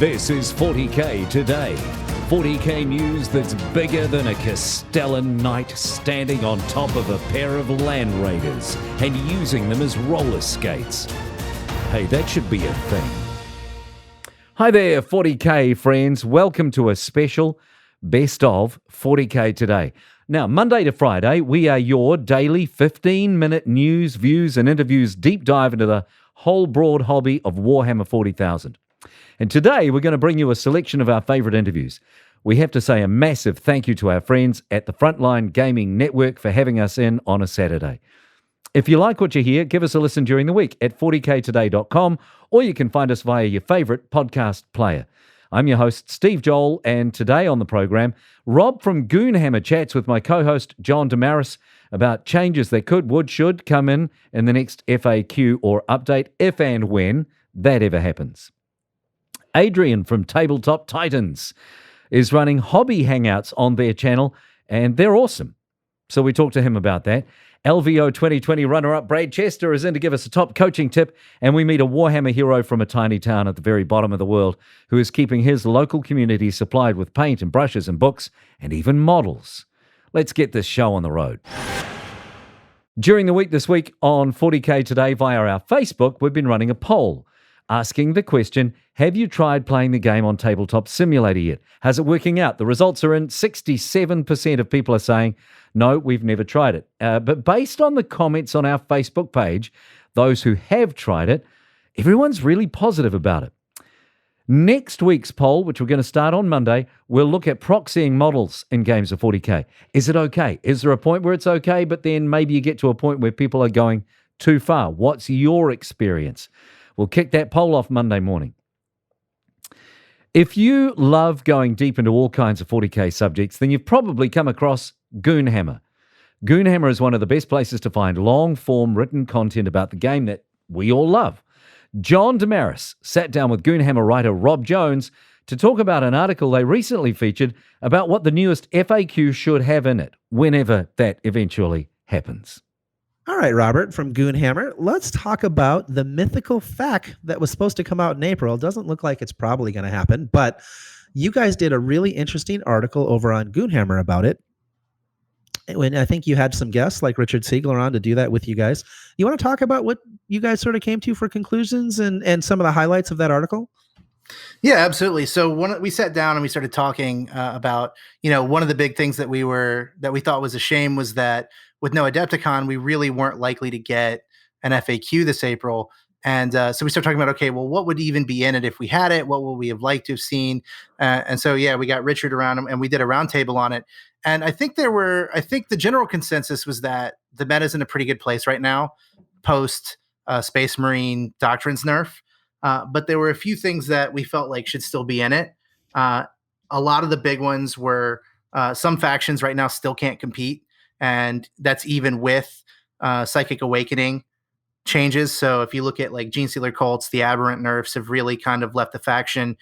This is 40K Today. 40K news that's bigger than a Castellan knight standing on top of a pair of Land Raiders and using them as roller skates. Hey, that should be a thing. Hi there, 40K friends. Welcome to a special Best of 40K Today. Now, Monday to Friday, we are your daily 15-minute news, views, and interviews deep dive into the whole broad hobby of Warhammer 40,000. And today, we're going to bring you a selection of our favorite interviews. We have to say a massive thank you to our friends at the Frontline Gaming Network for having us in on a Saturday. If you like what you hear, give us a listen during the week at 40ktoday.com, or you can find us via your favorite podcast player. I'm your host, Steve Joel, and today on the program, Rob from GoonHammer chats with my co-host, John DeMaris, about changes that could, would, should come in the next FAQ or update, if and when that ever happens. Adrian from Tabletop Titans is running hobby hangouts on their channel, and they're awesome. So we talked to him about that. LVO 2020 runner-up Brad Chester is in to give us a top coaching tip, and we meet a Warhammer hero from a tiny town at the very bottom of the world who is keeping his local community supplied with paint and brushes and books and even models. Let's get this show on the road. During the week this week on 40K Today via our Facebook, we've been running a poll asking the question, have you tried playing the game on Tabletop Simulator yet? How's it working out? The results are in. 67% of people are saying, no, we've never tried it. But based on the comments on our Facebook page, those who have tried it, everyone's really positive about it. Next week's poll, which we're going to start on Monday, we'll look at proxying models in games of 40K. Is it okay? Is there a point where it's okay, but then maybe you get to a point where people are going too far? What's your experience? We'll kick that poll off Monday morning. If you love going deep into all kinds of 40K subjects, then you've probably come across GoonHammer. GoonHammer is one of the best places to find long-form written content about the game that we all love. John DeMaris sat down with GoonHammer writer Rob Jones to talk about an article they recently featured about what the newest FAQ should have in it, whenever that eventually happens. All right, Robert from GoonHammer, let's talk about the Mythical FAQ that was supposed to come out in April. It doesn't look like it's probably going to happen, but you guys did a really interesting article over on GoonHammer about it. When I think you had some guests like Richard Siegler on to do that with you guys. You want to talk about what you guys sort of came to for conclusions and some of the highlights of that article? Yeah, absolutely. So we sat down and we started talking about, one of the big things that we thought was a shame was that with no Adepticon, we really weren't likely to get an FAQ this April. And so we started talking about, okay, well, what would even be in it if we had it? What would we have liked to have seen? And so, yeah, we got Richard around and we did a roundtable on it. And I think the general consensus was that the meta's in a pretty good place right now, post Space Marine Doctrines nerf. But there were a few things that we felt like should still be in it. A lot of the big ones were some factions right now still can't compete. And that's even with Psychic Awakening changes. So if you look at like Gene Stealer cults, the Aberrant nerfs have really kind of left the faction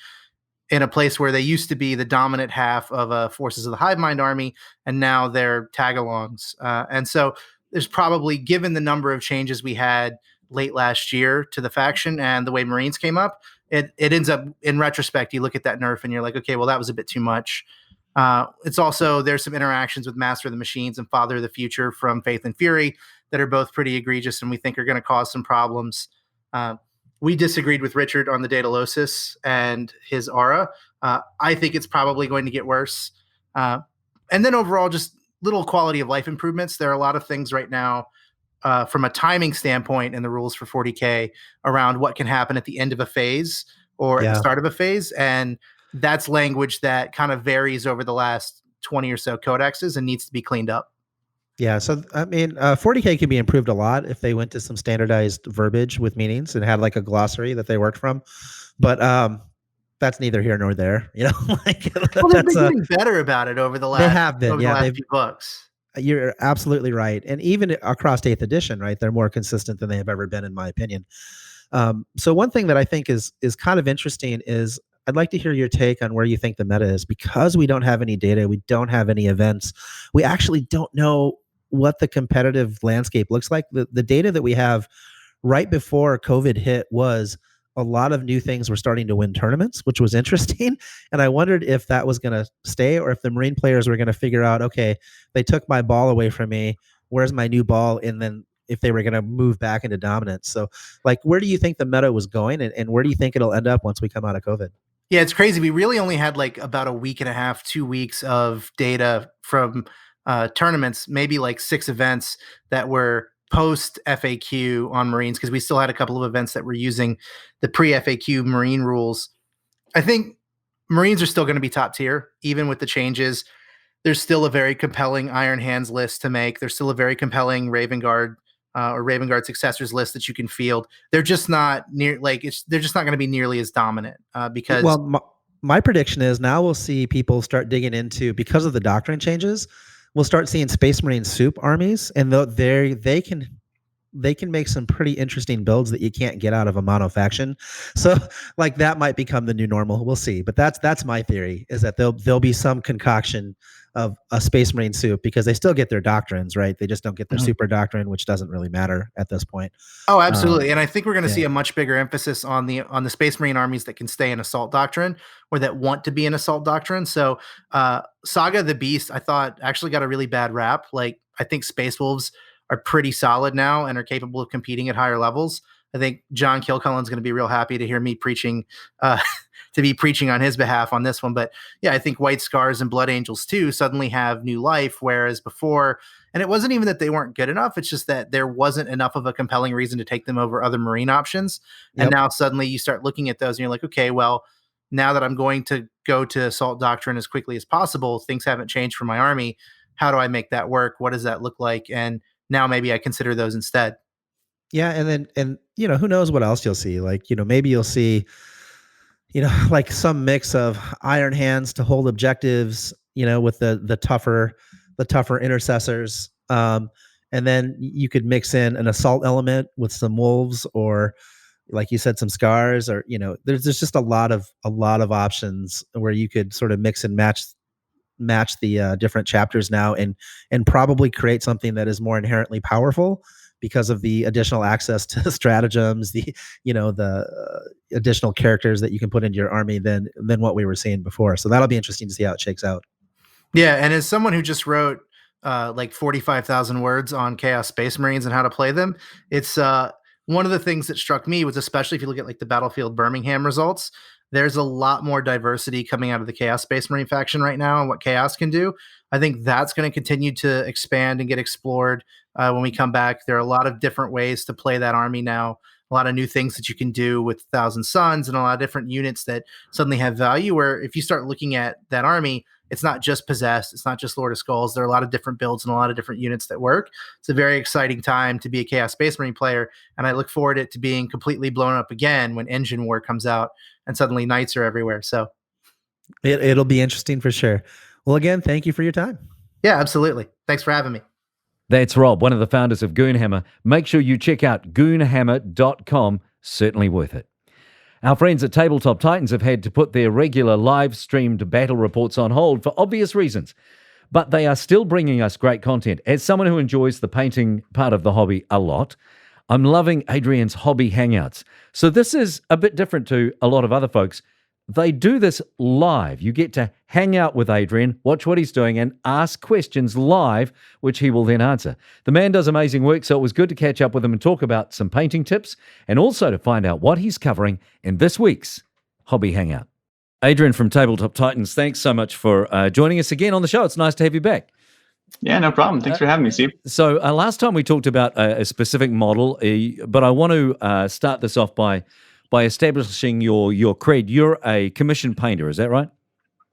in a place where they used to be the dominant half of Forces of the Hive Mind army, and now they're tag-alongs. And so there's probably, given the number of changes we had late last year to the faction and the way Marines came up, it ends up, in retrospect, you look at that nerf and you're like, okay, well, that was a bit too much. It's also, there's some interactions with Master of the Machines and Father of the Future from Faith and Fury that are both pretty egregious and we think are going to cause some problems. We disagreed with Richard on the Daedalosis and his aura. I think it's probably going to get worse. And then overall, just little quality of life improvements. There are a lot of things right now from a timing standpoint in the rules for 40K around what can happen at the end of a phase or at the start of a phase. And that's language that kind of varies over the last 20 or so codexes and needs to be cleaned up. Yeah, so I mean, 40K can be improved a lot if they went to some standardized verbiage with meanings and had like a glossary that they worked from. But that's neither here nor there, Like, well, they've been getting better about it over the last. They have been, the last few books. You're absolutely right, and even across 8th edition, right? They're more consistent than they have ever been, in my opinion. So one thing that I think is kind of interesting is I'd like to hear your take on where you think the meta is, because we don't have any data, we don't have any events, we actually don't know what the competitive landscape looks like. The data that we have right before COVID hit was a lot of new things were starting to win tournaments, which was interesting. And I wondered if that was going to stay or if the Marine players were going to figure out, okay, they took my ball away from me. Where's my new ball? And then if they were going to move back into dominance. So like, where do you think the meta was going, and where do you think it'll end up once we come out of COVID? Yeah, it's crazy. We really only had like about a week and a half, 2 weeks of data from tournaments, maybe like 6 events that were post FAQ on Marines, because we still had a couple of events that were using the pre FAQ Marine rules. I think Marines are still going to be top tier, even with the changes. There's still a very compelling Iron Hands list to make. There's still a very compelling Raven Guard or Raven Guard successors list that you can field. They're just not they're just not going to be nearly as dominant because. Well, my prediction is now we'll see people start digging into, because of the doctrine changes, we'll start seeing Space Marine soup armies, and they can make some pretty interesting builds that you can't get out of a mono faction. So like that might become the new normal. We'll see. But that's my theory, is that there'll be some concoction of a Space Marine soup, because they still get their doctrines, right? They just don't get their super doctrine, which doesn't really matter at this point. Oh, absolutely. And I think we're going to see a much bigger emphasis on the Space Marine armies that can stay in assault doctrine, or that want to be in assault doctrine. So Saga the Beast, I thought, actually got a really bad rap. Like, I think Space Wolves are pretty solid now and are capable of competing at higher levels. I think John Kilcullen's going to be real happy to hear me preaching, to be preaching on his behalf on this one. But yeah, I think White Scars and Blood Angels too suddenly have new life, whereas before, and it wasn't even that they weren't good enough, it's just that there wasn't enough of a compelling reason to take them over other Marine options. Yep. And now suddenly you start looking at those and you're like, okay, well, now that I'm going to go to Assault Doctrine as quickly as possible, things haven't changed for my army. How do I make that work? What does that look like? And now maybe I consider those instead. Yeah. And who knows what else you'll see? Like, maybe you'll see, like some mix of Iron Hands to hold objectives, with the tougher intercessors. And then you could mix in an assault element with some wolves, or like you said, some scars, or, there's just a lot of options where you could sort of mix and match the different chapters now, and probably create something that is more inherently powerful because of the additional access to stratagems, the additional characters that you can put into your army than what we were seeing before. So that'll be interesting to see how it shakes out. Yeah, and as someone who just wrote like 45,000 words on Chaos Space Marines and how to play them, it's one of the things that struck me was, especially if you look at like the Battlefield Birmingham results, there's a lot more diversity coming out of the Chaos Space Marine faction right now and what Chaos can do. I think that's going to continue to expand and get explored when we come back. There are a lot of different ways to play that army now, a lot of new things that you can do with Thousand Suns, and a lot of different units that suddenly have value, where if you start looking at that army, it's not just Possessed, it's not just Lord of Skulls. There are a lot of different builds and a lot of different units that work. It's a very exciting time to be a Chaos Space Marine player, and I look forward to it to being completely blown up again when Engine War comes out and suddenly Knights are everywhere. So it'll be interesting for sure. Well, again, thank you for your time. Yeah, absolutely. Thanks for having me. That's Rob, one of the founders of GoonHammer. Make sure you check out GoonHammer.com. Certainly worth it. Our friends at Tabletop Titans have had to put their regular live-streamed battle reports on hold for obvious reasons, but they are still bringing us great content. As someone who enjoys the painting part of the hobby a lot, I'm loving Adrian's hobby hangouts. So this is a bit different to a lot of other folks. They do this live. You get to hang out with Adrian, watch what he's doing, and ask questions live, which he will then answer. The man does amazing work, so it was good to catch up with him and talk about some painting tips, and also to find out what he's covering in this week's Hobby Hangout. Adrian from Tabletop Titans, thanks so much for joining us again on the show. It's nice to have you back. Yeah, no problem. Thanks for having me, Steve. So last time we talked about a specific model, but I want to start this off by establishing your cred. You're a commissioned painter, is that right?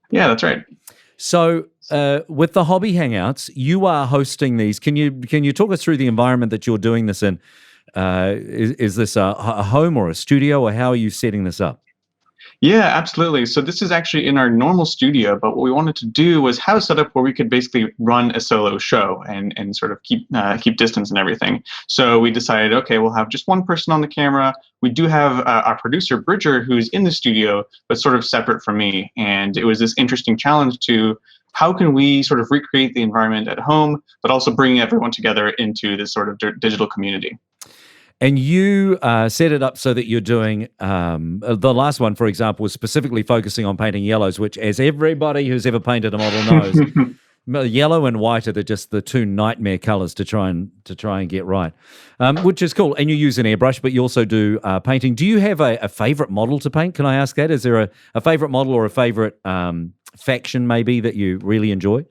Yeah, that's right. So with the Hobby Hangouts, you are hosting these. Can you talk us through the environment that you're doing this in? Is this a home or a studio, or how are you setting this up? Yeah, absolutely. So this is actually in our normal studio, but what we wanted to do was have a setup where we could basically run a solo show and sort of keep distance and everything. So we decided, okay, we'll have just one person on the camera. We do have our producer, Bridger, who's in the studio, but sort of separate from me. And it was this interesting challenge to how can we sort of recreate the environment at home, but also bring everyone together into this sort of digital community. And you set it up so that you're doing, the last one, for example, was specifically focusing on painting yellows, which, as everybody who's ever painted a model knows, yellow and white are just the two nightmare colors to try and get right, which is cool. And you use an airbrush, but you also do painting. Do you have a favorite model to paint? Can I ask that? Is there a favorite model or a favorite faction maybe that you really enjoy?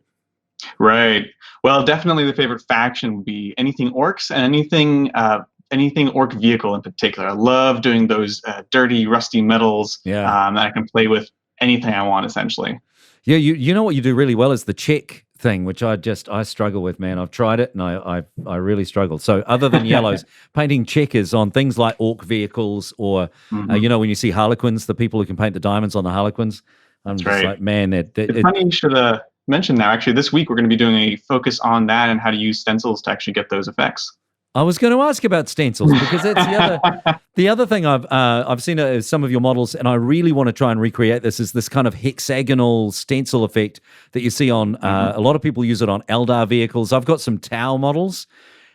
Right. Well, definitely the favorite faction would be anything orcs and anything orc vehicle in particular. I love doing those dirty, rusty metals that I can play with anything I want, essentially. Yeah, you know what you do really well is the check thing, which I struggle with, man. I've tried it and I really struggle. So other than yellows, painting checkers on things like orc vehicles or, when you see harlequins, the people who can paint the diamonds on the harlequins, I'm just like, man, it's funny you should mention now. Actually, this week we're going to be doing a focus on that and how to use stencils to actually get those effects. I was going to ask about stencils because that's the other thing I've seen some of your models, and I really want to try and recreate this. Is this kind of hexagonal stencil effect that you see on a lot of people use it on Eldar vehicles. I've got some Tau models,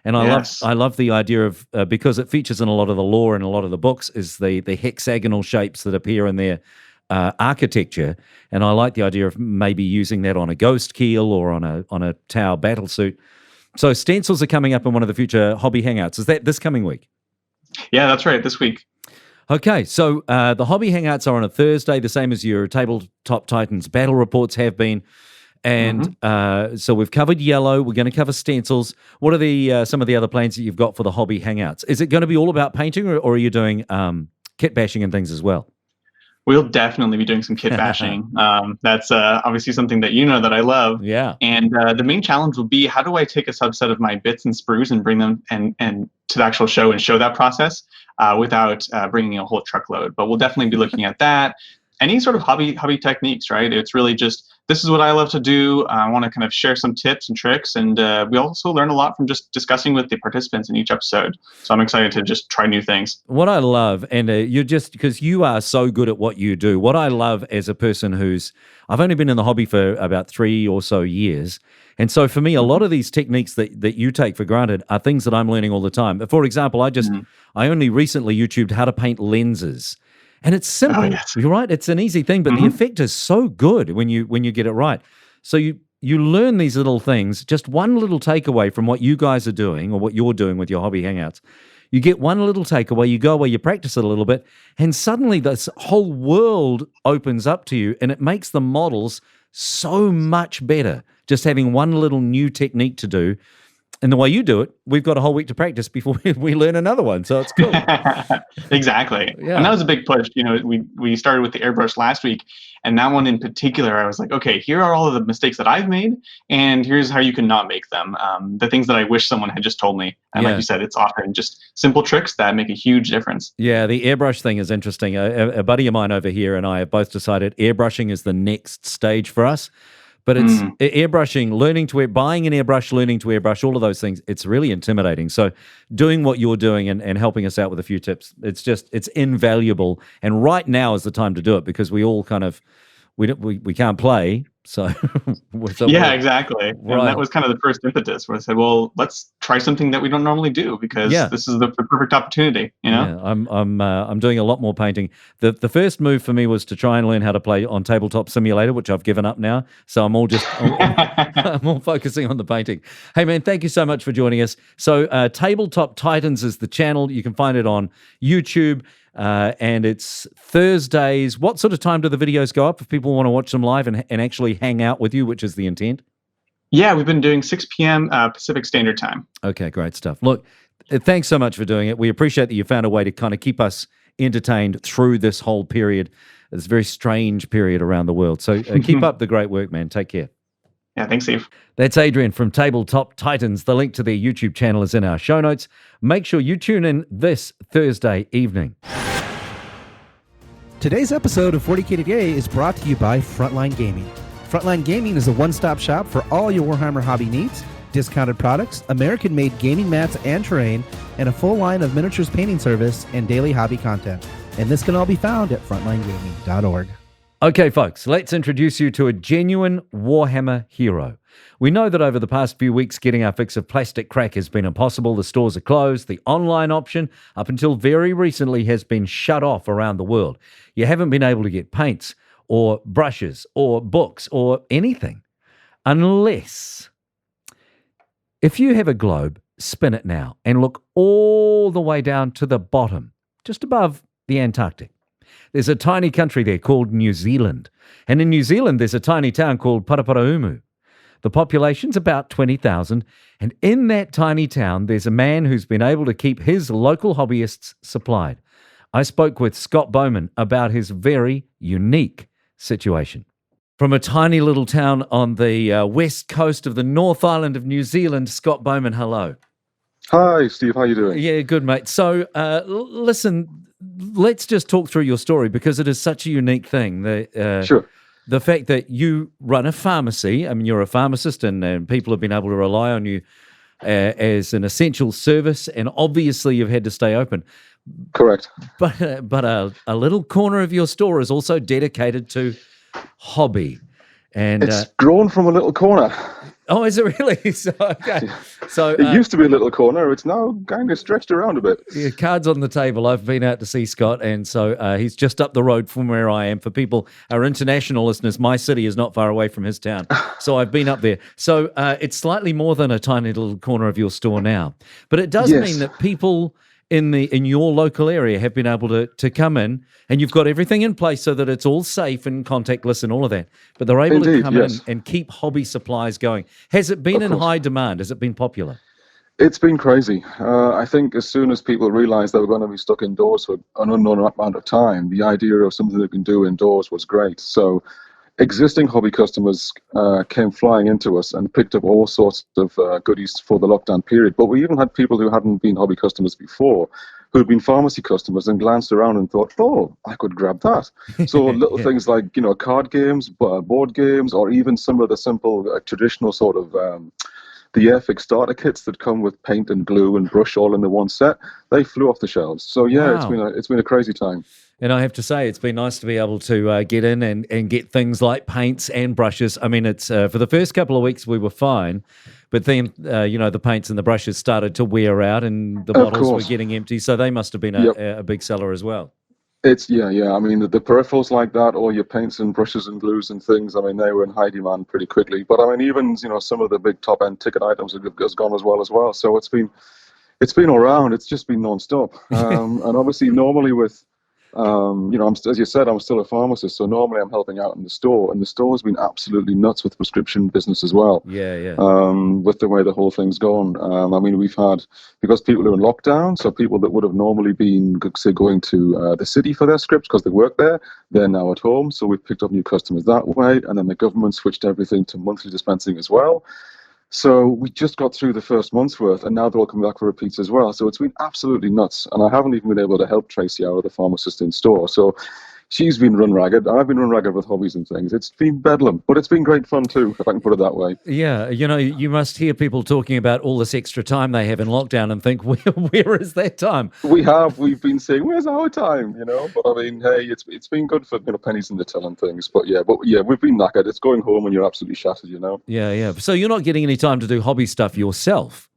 and I love the idea of because it features in a lot of the lore and a lot of the books is the hexagonal shapes that appear in their architecture, and I like the idea of maybe using that on a ghost keel or on a Tau battlesuit. So stencils are coming up in one of the future hobby hangouts. Is that this coming week? Yeah, that's right, this week. Okay, so the hobby hangouts are on a Thursday, the same as your Tabletop Titans battle reports have been. And so we've covered yellow. We're going to cover stencils. What are some of the other plans that you've got for the hobby hangouts? Is it going to be all about painting, or are you doing kit bashing and things as well? We'll definitely be doing some kit bashing. That's obviously something that you know that I love. Yeah. And the main challenge will be, how do I take a subset of my bits and sprues and bring them and to the actual show and show that process without bringing a whole truckload? But we'll definitely be looking at that. Any sort of hobby techniques, right? It's really just, this is what I love to do. I want to kind of share some tips and tricks. And we also learn a lot from just discussing with the participants in each episode. So I'm excited to just try new things. What I love, and you're just, because you are so good at what you do, what I love as a person I've only been in the hobby for about 3 or so years. And so for me, a lot of these techniques that you take for granted are things that I'm learning all the time. For example, I only recently YouTubed how to paint lenses. And it's simple, you're right? It's an easy thing, but the effect is so good when you get it right. So you learn these little things, just one little takeaway from what you guys are doing or what you're doing with your hobby hangouts. You get one little takeaway, you go away, you practice it a little bit, and suddenly this whole world opens up to you, and it makes the models so much better, just having one little new technique to do. And the way you do it, we've got a whole week to practice before we learn another one. So it's cool. Exactly. Yeah. And that was a big push. We started with the airbrush last week, and that one in particular, I was like, okay, here are all of the mistakes that I've made, and here's how you can not make them. The things that I wish someone had just told me. And like you said, it's often just simple tricks that make a huge difference. Yeah, the airbrush thing is interesting. A buddy of mine over here and I have both decided airbrushing is the next stage for us. But it's airbrushing, buying an airbrush, learning to airbrush, all of those things. It's really intimidating. So doing what you're doing and helping us out with a few tips, it's invaluable. And right now is the time to do it because we all kind of, we can't play. So, yeah, exactly. Right. And that was kind of the first impetus where I said, well, let's try something that we don't normally do because this is the perfect opportunity, Yeah, I'm doing a lot more painting. The first move for me was to try and learn how to play on Tabletop Simulator, which I've given up now. So I'm all focusing on the painting. Hey man, thank you so much for joining us. So Tabletop Titans is the channel. You can find it on YouTube. And it's Thursdays. What sort of time do the videos go up if people want to watch them live and actually hang out with you, which is the intent? Yeah, we've been doing 6 p.m. Pacific Standard Time. Okay, great stuff. Look, thanks so much for doing it. We appreciate that you found a way to kind of keep us entertained through this whole period, this very strange period around the world. So keep up the great work, man. Take care. Yeah, thanks, Steve. That's Adrian from Tabletop Titans. The link to their YouTube channel is in our show notes. Make sure you tune in this Thursday evening. Today's episode of 40K Today is brought to you by Frontline Gaming. Frontline Gaming is a one-stop shop for all your Warhammer hobby needs, discounted products, American-made gaming mats and terrain, and a full line of miniatures painting service and daily hobby content. And this can all be found at frontlinegaming.org. Okay, folks, let's introduce you to a genuine Warhammer hero. We know that over the past few weeks, getting our fix of plastic crack has been impossible. The stores are closed. The online option, up until very recently, has been shut off around the world. You haven't been able to get paints or brushes or books or anything. Unless, if you have a globe, spin it now and look all the way down to the bottom, just above the Antarctic. There's a tiny country there called New Zealand. And in New Zealand, there's a tiny town called Paraparaumu. The population's about 20,000. And in that tiny town, there's a man who's been able to keep his local hobbyists supplied. I spoke with Scott Bowman about his very unique situation. From a tiny little town on the west coast of the North Island of New Zealand, Scott Bowman, hello. Hi, Steve. How you doing? Yeah, good, mate. So, listen, let's just talk through your story because it is such a unique thing. Sure. The fact that you run a pharmacy, I mean, you're a pharmacist and people have been able to rely on you as an essential service, and obviously you've had to stay open. Correct. But a little corner of your store is also dedicated to hobby. And it's grown from a little corner. Oh, is it really? So, okay. So it used to be a little corner. It's now kind of stretched around a bit. Yeah, cards on the table. I've been out to see Scott, and so he's just up the road from where I am. For people, our international listeners, my city is not far away from his town. So I've been up there. So it's slightly more than a tiny little corner of your store now. But it does mean that people in your local area have been able to come in, and you've got everything in place so that it's all safe and contactless and all of that. But they're able to come in and keep hobby supplies going. Has it been in high demand? Has it been popular? It's been crazy. I think as soon as people realized they were going to be stuck indoors for an unknown amount of time, the idea of something they can do indoors was great. So existing hobby customers came flying into us and picked up all sorts of goodies for the lockdown period. But we even had people who hadn't been hobby customers before, who had been pharmacy customers and glanced around and thought, oh, I could grab that. So little things like, card games, board games, or even some of the simple traditional sort of the Airfix starter kits that come with paint and glue and brush all in the one set, they flew off the shelves. So yeah, wow. It's been a crazy time. And I have to say, it's been nice to be able to get in and get things like paints and brushes. I mean, it's for the first couple of weeks we were fine, but then, the paints and the brushes started to wear out and the bottles were getting empty, so they must have been a big seller as well. It's, yeah. I mean, the peripherals like that, all your paints and brushes and glues and things, I mean, they were in high demand pretty quickly. But I mean, even, some of the big top-end ticket items have gone as well. So it's been all around. It's just been nonstop. And obviously, normally with, as you said, I'm still a pharmacist, so normally I'm helping out in the store, and the store has been absolutely nuts with prescription business as well. Yeah. With the way the whole thing's gone. I mean, we've had, because people are in lockdown, so people that would have normally been, say, going to the city for their scripts because they work there, they're now at home, so we've picked up new customers that way, and then the government switched everything to monthly dispensing as well. So we just got through the first month's worth, and now they're all coming back for repeats as well. So it's been absolutely nuts. And I haven't even been able to help Tracy out, the pharmacist in store. So she's been run ragged. I've been run ragged with hobbies and things. It's been bedlam, but it's been great fun too, if I can put it that way. Yeah, you must hear people talking about all this extra time they have in lockdown and think, where is that time? We've been saying, where's our time? But I mean, hey, it's been good for pennies in the till and things. But yeah, we've been knackered. It's going home and you're absolutely shattered, Yeah. So you're not getting any time to do hobby stuff yourself?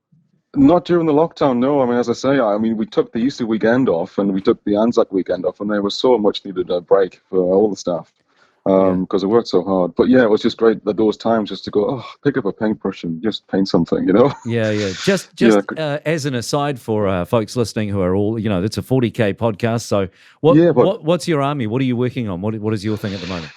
Not during the lockdown, no. I mean, as I say, we took the Easter weekend off and we took the Anzac weekend off, and there was so much needed a break for all the staff because it worked so hard. But yeah, it was just great at those times just to go, pick up a paintbrush and just paint something, Yeah. Just as an aside for folks listening who are all, it's a 40K podcast. So what's your army? What are you working on? What is your thing at the moment?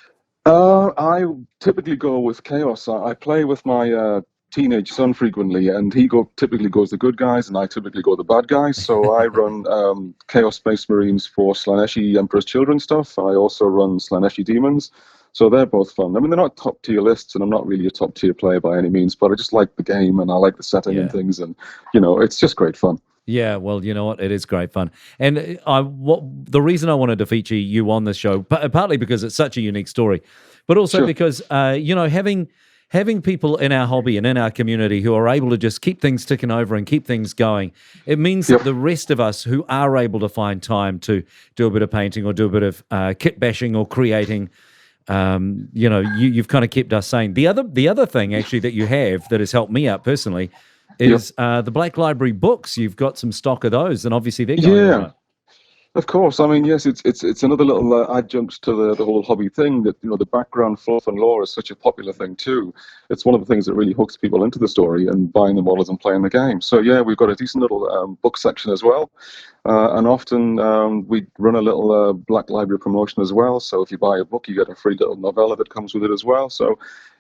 I typically go with Chaos. I play with my teenage son frequently, and he typically goes the good guys, and I typically go the bad guys. So I run Chaos Space Marines for Slaneshi Emperor's Children stuff. I also run Slaneshi Demons, so they're both fun. I mean, they're not top tier lists, and I'm not really a top tier player by any means, but I just like the game and I like the setting and things, and it's just great fun. Yeah, well, you know what? It is great fun. And the reason I wanted to feature you on this show, partly because it's such a unique story, but also because, having people in our hobby and in our community who are able to just keep things ticking over and keep things going, it means that the rest of us who are able to find time to do a bit of painting or do a bit of kit bashing or creating You've kind of kept us sane. The other thing actually that you have that has helped me out personally is the Black Library books. You've got some stock of those, and obviously they're going all right. Of course. I mean, yes, it's another little adjunct to the whole hobby thing that, the background fluff and lore is such a popular thing too. It's one of the things that really hooks people into the story and buying the models and playing the game. So yeah, we've got a decent little book section as well. And often we run a little Black Library promotion as well. So if you buy a book, you get a free little novella that comes with it as well. So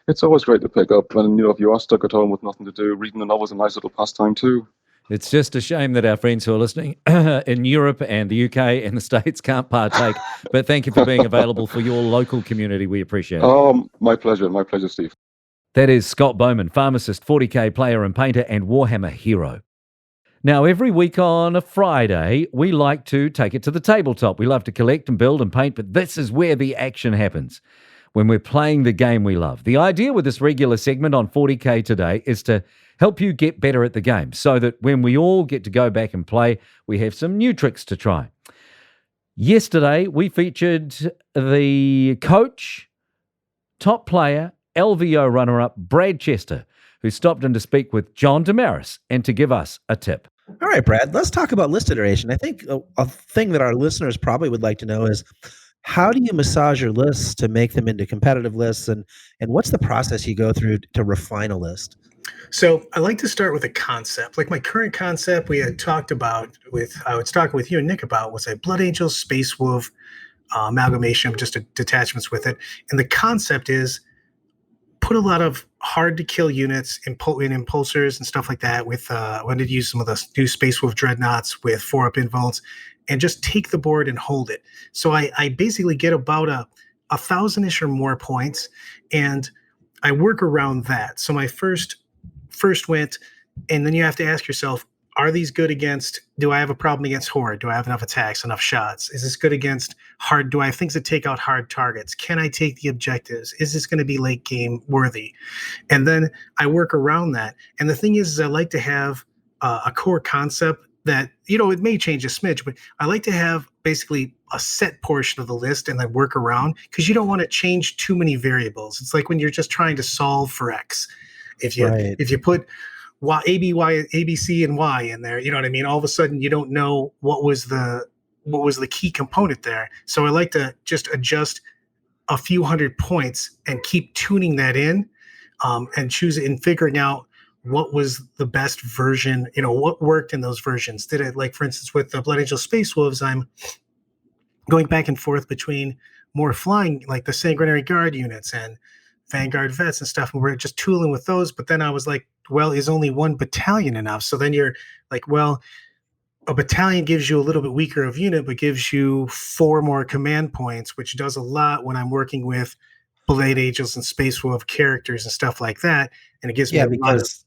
it's always great to pick up. And, if you are stuck at home with nothing to do, reading the novel is a nice little pastime too. It's just a shame that our friends who are listening in Europe and the UK and the States can't partake. But thank you for being available for your local community. We appreciate it. Oh, my pleasure. My pleasure, Steve. That is Scott Bowman, pharmacist, 40K player and painter, and Warhammer hero. Now, every week on a Friday, we like to take it to the tabletop. We love to collect and build and paint, but this is where the action happens, when we're playing the game we love. The idea with this regular segment on 40K Today is to help you get better at the game so that when we all get to go back and play, we have some new tricks to try. Yesterday, we featured the coach, top player, LVO runner-up, Brad Chester, who stopped in to speak with John DeMaris and to give us a tip. All right, Brad, let's talk about list iteration. I think a thing that our listeners probably would like to know is, how do you massage your lists to make them into competitive lists, and what's the process you go through to refine a list? So I like to start with a concept. Like my current concept I was talking with you and Nick about, was a Blood Angel Space Wolf amalgamation of just detachments with it. And the concept is put a lot of hard to kill units in impulsors and stuff like that with when to use some of the new Space Wolf dreadnoughts with 4-up invulns, and just take the board and hold it. So I basically get about a 1,000-ish or more points, and I work around that. So my first went, and then you have to ask yourself, are these good against, do I have a problem against Horde? Do I have enough attacks, enough shots? Is this good against hard? Do I have things that take out hard targets? Can I take the objectives? Is this going to be late game worthy? And then I work around that. And the thing is I like to have a core concept that, it may change a smidge, but I like to have basically a set portion of the list and then work around, because you don't want to change too many variables. It's like when you're just trying to solve for X. If you put Y, A, B, Y, A, B, C, and Y in there, you know what I mean? All of a sudden, you don't know what was the key component there. So I like to just adjust a few hundred points and keep tuning that in, and choose it and figuring out what was the best version. What worked in those versions. Did it, like for instance with the Blood Angel Space Wolves, I'm going back and forth between more flying, like the Sanguinary Guard units and Vanguard vets and stuff, and we're just tooling with those. But then I was like, well, is only one battalion enough? So then you're like, well, a battalion gives you a little bit weaker of unit, but gives you 4 more command points, which does a lot when I'm working with Blade Angels and Space Wolf characters and stuff like that. And it gives me because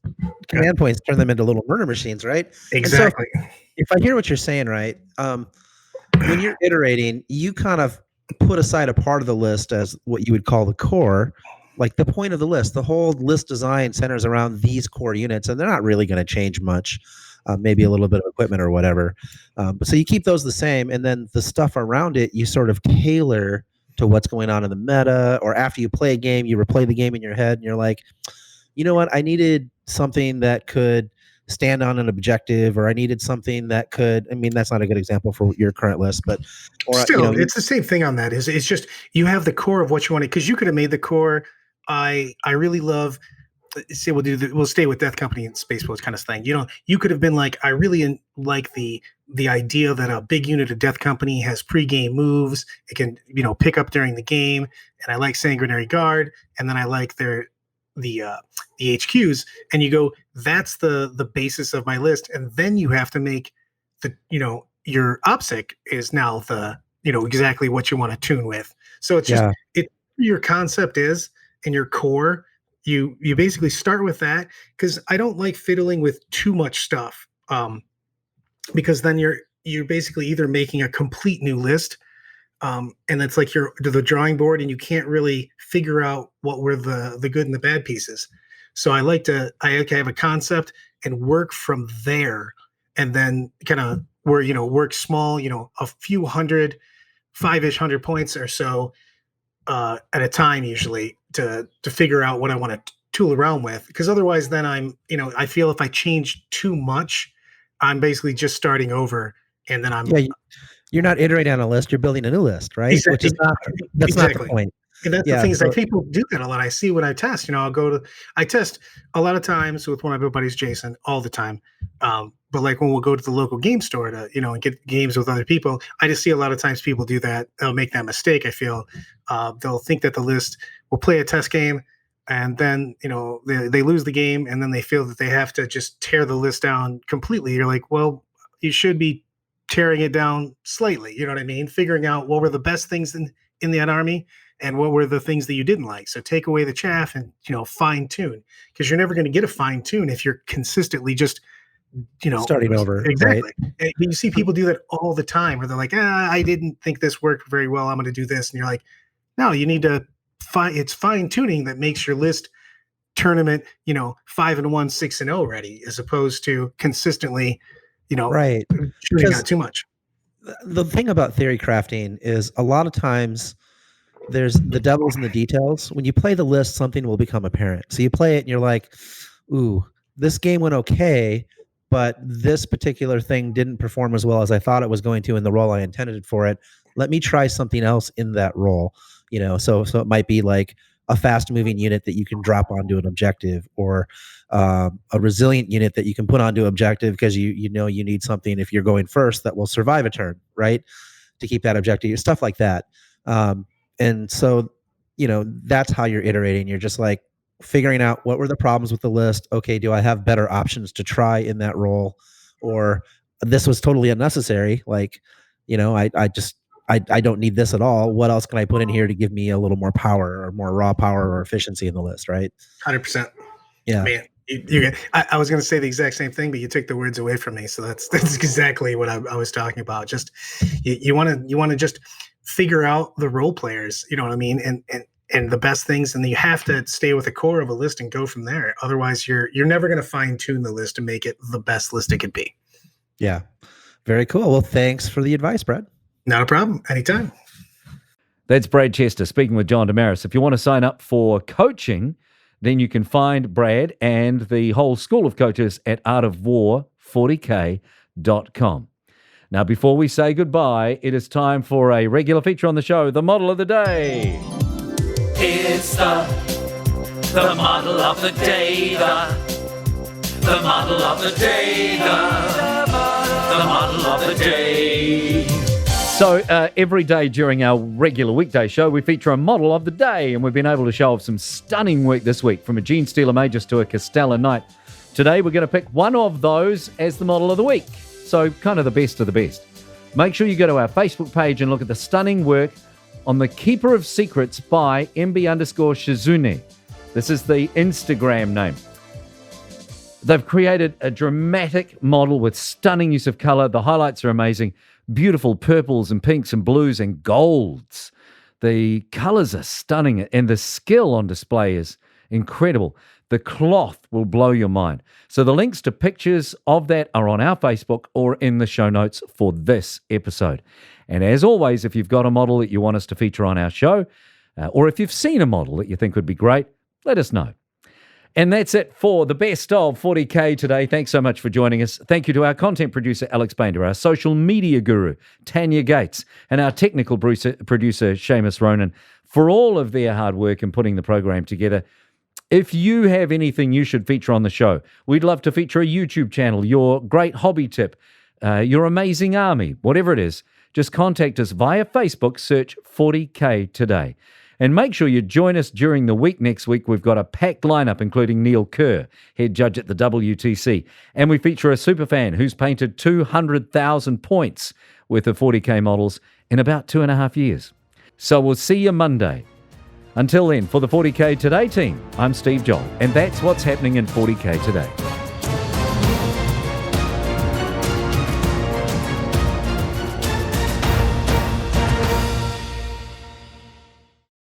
command points turn them into little murder machines, right? Exactly. So if I hear what you're saying, right, when you're iterating, you kind of put aside a part of the list as what you would call the core. Like the point of the list, the whole list design centers around these core units, and they're not really going to change much, maybe a little bit of equipment or whatever. But so you keep those the same, and then the stuff around it, you sort of tailor to what's going on in the meta. Or after you play a game, you replay the game in your head, and you're like, you know what? I needed something that could stand on an objective, or I needed something that could, that's not a good example for your current list, but still, it's the same thing on that. It's just, you have the core of what you wanted, because you could have made the core. I really love, say we'll stay with Death Company and Space Wolves kind of thing. You could have been like, I really like the idea that a big unit of Death Company has pre-game moves. It can, pick up during the game. And I like Sanguinary Guard. And then I like the HQs. And you go, that's the basis of my list. And then you have to make your OPSEC is now the, exactly what you want to tune with. So it's just, your concept is, and your core, you basically start with that, because I don't like fiddling with too much stuff, because then you're basically either making a complete new list, and it's like you're to the drawing board, and you can't really figure out what were the good and the bad pieces. So I like to have a concept and work from there, and then kind of work small, a few hundred, 5-ish hundred points or so, at a time usually to figure out what I want to tool around with, because otherwise then I feel if I change too much, I'm basically just starting over, and then you're not iterating on a list, you're building a new list, right? Exactly. Which is not the point. And that's the thing is like people do that a lot. I see when I test, I test a lot of times with one of my buddies, Jason, all the time. But like when we'll go to the local game store to, and get games with other people, I just see a lot of times people do that. They'll make that mistake. I feel they'll think that the list will play a test game, and then, they lose the game, and then they feel that they have to just tear the list down completely. You're like, well, you should be tearing it down slightly. You know what I mean? Figuring out what were the best things in that army and what were the things that you didn't like. So take away the chaff and, fine tune, because you're never going to get a fine tune if you're consistently just, starting over. Exactly. Right? And you see people do that all the time where they're like, I didn't think this worked very well, I'm going to do this. And you're like, no, you need to it's fine tuning that makes your list tournament, 5-1, 6-0 ready, as opposed to consistently, right, shooting out too much. The thing about theory crafting is a lot of times there's the devil's in the details. When you play the list, something will become apparent. So you play it and you're like, ooh, this game went okay, but this particular thing didn't perform as well as I thought it was going to in the role I intended for it. Let me try something else in that role. So it might be like a fast moving unit that you can drop onto an objective, or a resilient unit that you can put onto objective because you need something if you're going first that will survive a turn, right? To keep that objective, stuff like that. And so, that's how you're iterating. You're just like figuring out what were the problems with the list. Okay, do I have better options to try in that role? Or this was totally unnecessary. Like, I don't need this at all. What else can I put in here to give me a little more power or more raw power or efficiency in the list, right? 100%. Yeah. Man, I was going to say the exact same thing, but you took the words away from me. So that's exactly what I was talking about. Just you want to just figure out the role players, you know what I mean, and the best things, and then you have to stay with the core of a list and go from there. Otherwise, you're never going to fine tune the list to make it the best list it could be. Yeah, very cool. Well, thanks for the advice, Brad. Not a problem. Anytime. That's Brad Chester speaking with John DeMaris. If you want to sign up for coaching, then you can find Brad and the whole school of coaches at artofwar40k.com. Now, before we say goodbye, it is time for a regular feature on the show, the model of the day. It's the model of the day, the model of the day, the model of the day. So every day during our regular weekday show, we feature a model of the day, and we've been able to show off some stunning work this week, from a Gene Steeler Magus to a Castellan Knight. Today, we're going to pick one of those as the model of the week. So kind of the best of the best. Make sure you go to our Facebook page and look at the stunning work on the Keeper of Secrets by MB_Shizune. This is the Instagram name. They've created a dramatic model with stunning use of color. The highlights are amazing. Beautiful purples and pinks and blues and golds. The colors are stunning, and the skill on display is incredible. The cloth will blow your mind. So the links to pictures of that are on our Facebook or in the show notes for this episode. And as always, if you've got a model that you want us to feature on our show, or if you've seen a model that you think would be great, let us know. And that's it for the best of 40K today. Thanks so much for joining us. Thank you to our content producer, Alex Bainter, our social media guru, Tanya Gates, and our technical producer, Seamus Ronan, for all of their hard work in putting the program together. If you have anything you should feature on the show, we'd love to feature a YouTube channel, your great hobby tip, your amazing army, whatever it is, just contact us via Facebook, search 40K Today. And make sure you join us during the week. Next week, we've got a packed lineup, including Neil Kerr, head judge at the WTC. And we feature a superfan who's painted 200,000 points worth of 40K models in about 2.5 years. So we'll see you Monday. Until then, for the 40K Today team, I'm Steve Joel, and that's what's happening in 40K Today.